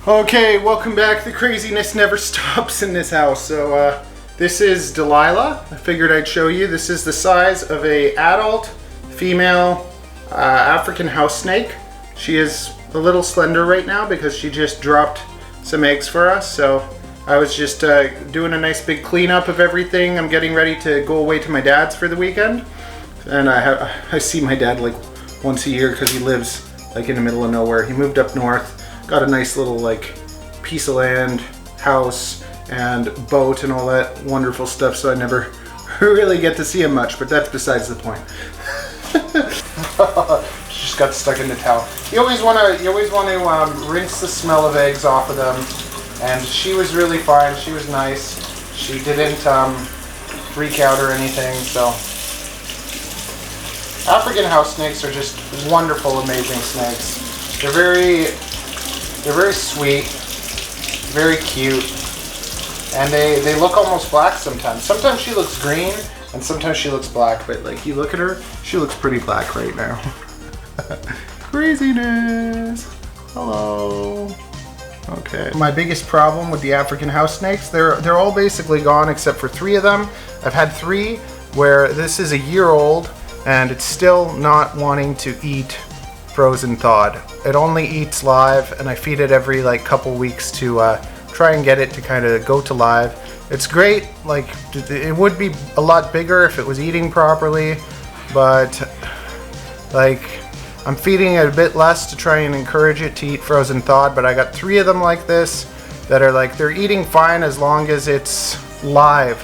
Okay, welcome back. The craziness never stops in this house. So this is Delilah. I figured I'd show you. This is the size of a adult female African house snake. She is a little slender right now because she just dropped some eggs for us. So I was just doing a nice big cleanup of everything. I'm getting ready to go away to my dad's for the weekend. And I see my dad like once a year because he lives like in the middle of nowhere. He moved up north. Got a nice little like piece of land, house, and boat and all that wonderful stuff, so I never really get to see him much, but that's besides the point. Just got stuck in the towel. You always want to rinse the smell of eggs off of them, and she was really fine. She was nice. She didn't freak out or anything. So African house snakes are just wonderful, amazing snakes. They're very sweet, very cute, and they look almost black sometimes. Sometimes she looks green, and sometimes she looks black, but like you look at her, she looks pretty black right now. Craziness. Hello. Okay. My biggest problem with the African house snakes, they're all basically gone except for 3 of them. I've had 3 where this is a year old, and it's still not wanting to eat frozen thawed. It only eats live, and I feed it every like couple weeks to try and get it to kind of go to live. It's great, like it would be a lot bigger if it was eating properly, but like I'm feeding it a bit less to try and encourage it to eat frozen thawed. But I got 3 of them like this that are like, they're eating fine as long as it's live.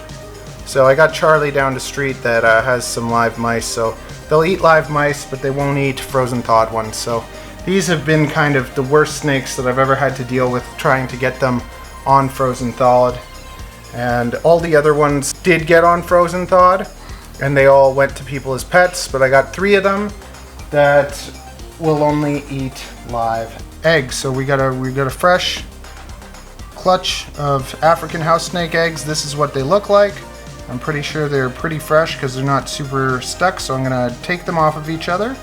So I got Charlie down the street that has some live mice, so they'll eat live mice, but they won't eat frozen thawed ones. So these have been kind of the worst snakes that I've ever had to deal with, trying to get them on frozen thawed. And all the other ones did get on frozen thawed, and they all went to people as pets, but I got 3 of them that will only eat live eggs. So we got a fresh clutch of African house snake eggs. This is what they look like. I'm pretty sure they're pretty fresh because they're not super stuck, so I'm gonna take them off of each other.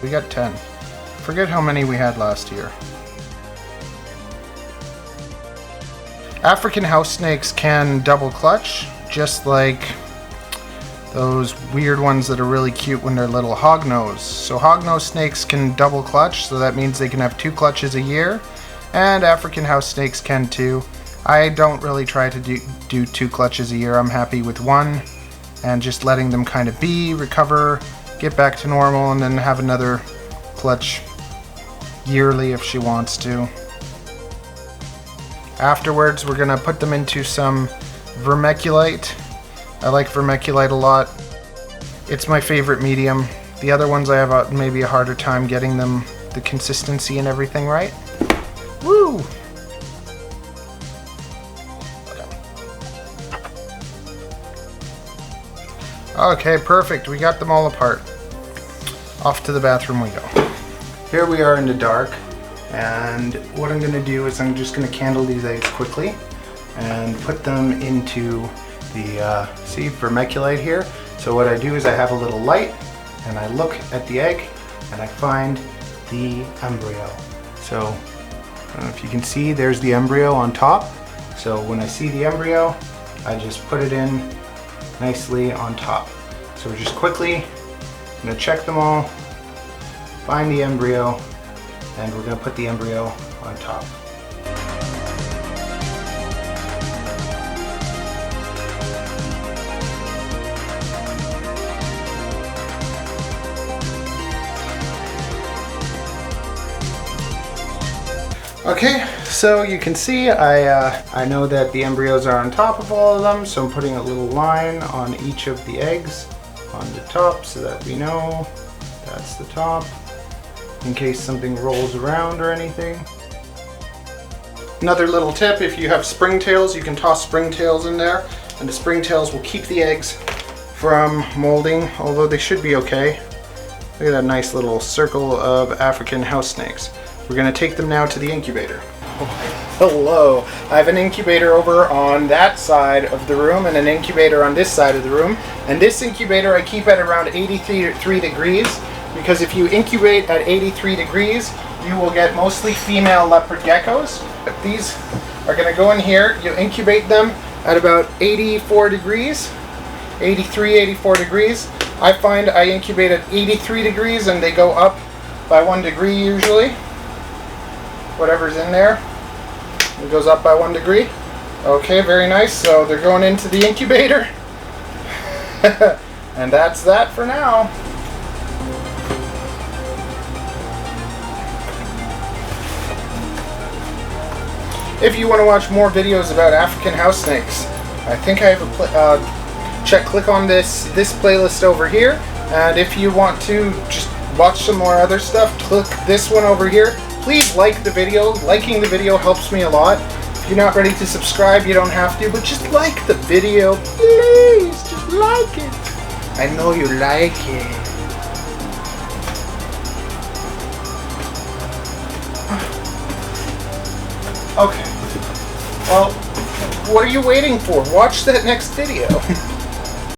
We got 10. Forget how many we had last year. African house snakes can double clutch, just like those weird ones that are really cute when they're little hognose. So hognose snakes can double clutch, so that means they can have 2 clutches a year. And African house snakes can too. I don't really try to do 2 clutches a year. I'm happy with 1 and just letting them kind of recover, get back to normal, and then have another clutch yearly if she wants to. Afterwards, we're gonna put them into some vermiculite. I like vermiculite a lot. It's my favorite medium. The other ones I have maybe a harder time getting them the consistency and everything right. Woo! Okay, perfect. We got them all apart. Off to the bathroom we go. Here we are in the dark, and what I'm going to do is I'm just going to candle these eggs quickly and put them into the see, vermiculite here. So what I do is I have a little light, and I look at the egg, and I find the embryo. So I don't know if you can see, there's the embryo on top. So when I see the embryo, I just put it in nicely on top. So we're just quickly going to check them all, find the embryo, and we're going to put the embryo on top. Okay, so you can see I know that the embryos are on top of all of them, so I'm putting a little line on each of the eggs on the top so that we know that's the top, in case something rolls around or anything. Another little tip, if you have springtails, you can toss springtails in there, and the springtails will keep the eggs from molding, although they should be okay. Look at that nice little circle of African house snakes. We're going to take them now to the incubator. Hello. I have an incubator over on that side of the room and an incubator on this side of the room. And this incubator I keep at around 83 degrees because if you incubate at 83 degrees, you will get mostly female leopard geckos. But these are going to go in here. You incubate them at about 84 degrees, 83, 84 degrees. I find I incubate at 83 degrees and they go up by 1 degree usually. Whatever's in there, it goes up by 1 degree. Okay, very nice. So they're going into the incubator. And that's that for now. If you want to watch more videos about African house snakes, I think I have a click on this playlist over here. And if you want to just watch some more other stuff, click this one over here. Please like the video. Liking the video helps me a lot. If you're not ready to subscribe, you don't have to, but just like the video, please. Just like it. I know you like it. Okay. Well, what are you waiting for? Watch that next video.